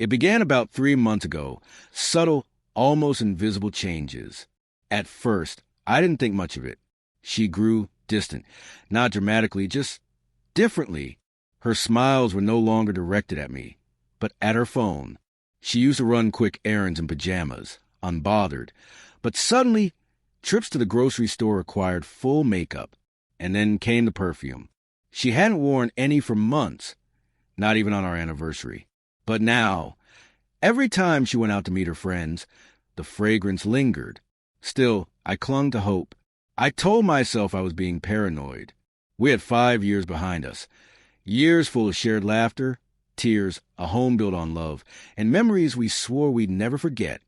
It began about 3 months ago, subtle, almost invisible changes. At first, I didn't think much of it. She grew distant, not dramatically, just differently. Her smiles were no longer directed at me, but at her phone. She used to run quick errands in pajamas, unbothered. But suddenly, trips to the grocery store required full makeup, and then came the perfume. She hadn't worn any for months, not even on our anniversary. But now, every time she went out to meet her friends, the fragrance lingered. Still, I clung to hope. I told myself I was being paranoid. We had 5 years behind us, years full of shared laughter, tears, a home built on love, and memories we swore we'd never forget.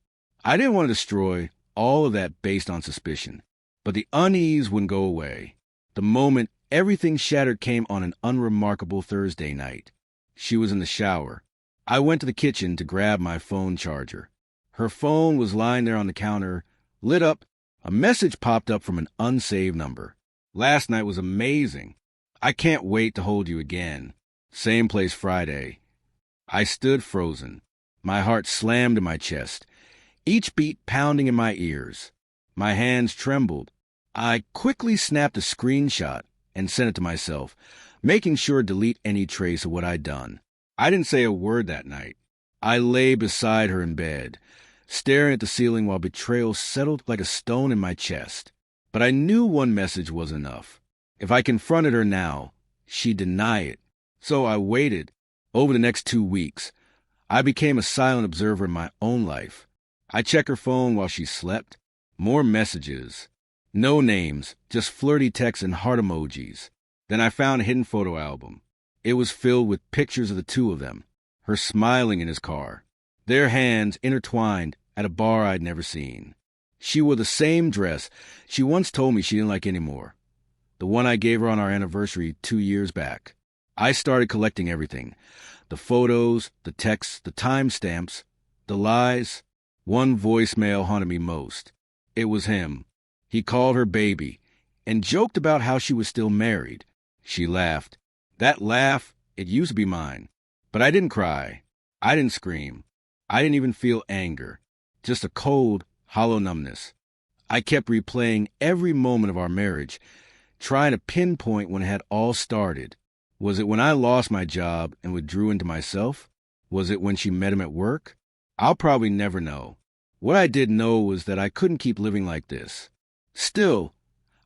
I didn't want to destroy all of that based on suspicion, but the unease wouldn't go away. The moment everything shattered came on an unremarkable Thursday night. She was in the shower. I went to the kitchen to grab my phone charger. Her phone was lying there on the counter, lit up. A message popped up from an unsaved number. Last night was amazing. I can't wait to hold you again. Same place Friday. I stood frozen. My heart slammed in my chest, each beat pounding in my ears. My hands trembled. I quickly snapped a screenshot and sent it to myself, making sure to delete any trace of what I'd done. I didn't say a word that night. I lay beside her in bed, staring at the ceiling while betrayal settled like a stone in my chest. But I knew one message was enough. If I confronted her now, she'd deny it. So I waited. Over the next 2 weeks, I became a silent observer in my own life. I checked her phone while she slept. More messages. No names, just flirty texts and heart emojis. Then I found a hidden photo album. It was filled with pictures of the two of them, her smiling in his car, their hands intertwined at a bar I'd never seen. She wore the same dress she once told me she didn't like anymore, the one I gave her on our anniversary 2 years back. I started collecting everything, the photos, the texts, the timestamps, the lies. One voicemail haunted me most. It was him. He called her baby and joked about how she was still married. She laughed. That laugh, it used to be mine. But I didn't cry. I didn't scream. I didn't even feel anger. Just a cold, hollow numbness. I kept replaying every moment of our marriage, trying to pinpoint when it had all started. Was it when I lost my job and withdrew into myself? Was it when she met him at work? I'll probably never know. What I did know was that I couldn't keep living like this. Still,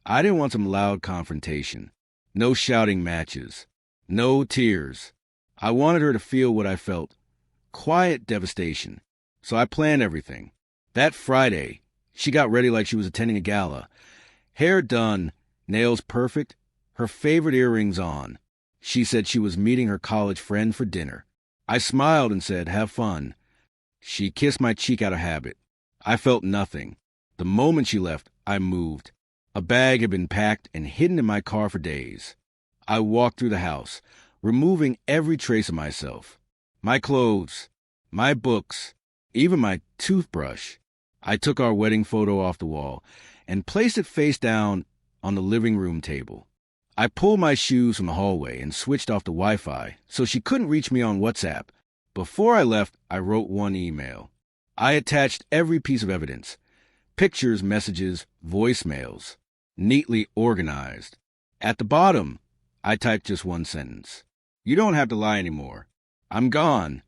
I didn't want some loud confrontation. No shouting matches. No tears. I wanted her to feel what I felt. Quiet devastation. So I planned everything. That Friday, she got ready like she was attending a gala. Hair done, nails perfect, her favorite earrings on. She said she was meeting her college friend for dinner. I smiled and said, "Have fun." She kissed my cheek out of habit. I felt nothing. The moment she left, I moved. A bag had been packed and hidden in my car for days. I walked through the house, removing every trace of myself. My clothes, my books, even my toothbrush. I took our wedding photo off the wall and placed it face down on the living room table. I pulled my shoes from the hallway and switched off the Wi-Fi so she couldn't reach me on WhatsApp. Before I left, I wrote one email. I attached every piece of evidence. Pictures, messages, voicemails. Neatly organized. At the bottom, I typed just one sentence. "You don't have to lie anymore. I'm gone."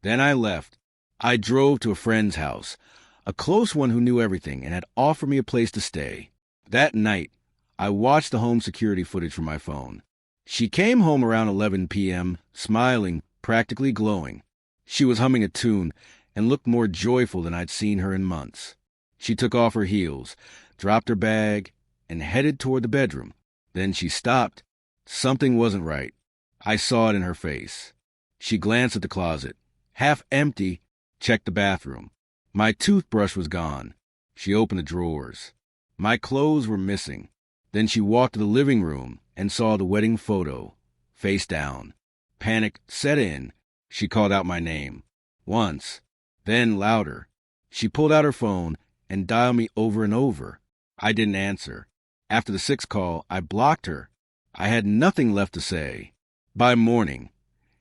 Then I left. I drove to a friend's house, a close one who knew everything and had offered me a place to stay. That night, I watched the home security footage from my phone. She came home around 11 p.m., smiling, practically glowing. She was humming a tune and looked more joyful than I'd seen her in months. She took off her heels, dropped her bag, and headed toward the bedroom. Then she stopped. Something wasn't right. I saw it in her face. She glanced at the closet. Half empty, checked the bathroom. My toothbrush was gone. She opened the drawers. My clothes were missing. Then she walked to the living room and saw the wedding photo, face down. Panic set in. She called out my name. Once, then louder. She pulled out her phone and dialed me over and over. I didn't answer. After the sixth call, I blocked her. I had nothing left to say. By morning,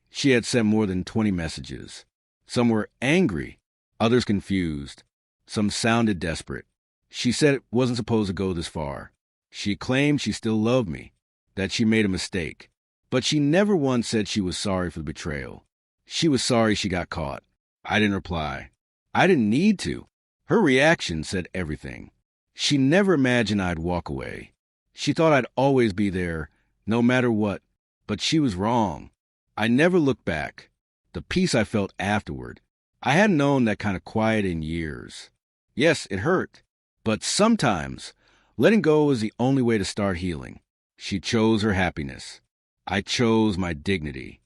she had sent more than 20 messages. Some were angry, others confused. Some sounded desperate. She said it wasn't supposed to go this far. She claimed she still loved me, that she made a mistake. But she never once said she was sorry for the betrayal. She was sorry she got caught. I didn't reply. I didn't need to. Her reaction said everything. She never imagined I'd walk away. She thought I'd always be there, no matter what. But she was wrong. I never looked back. The peace I felt afterward. I hadn't known that kind of quiet in years. Yes, it hurt. But sometimes, letting go is the only way to start healing. She chose her happiness. I chose my dignity.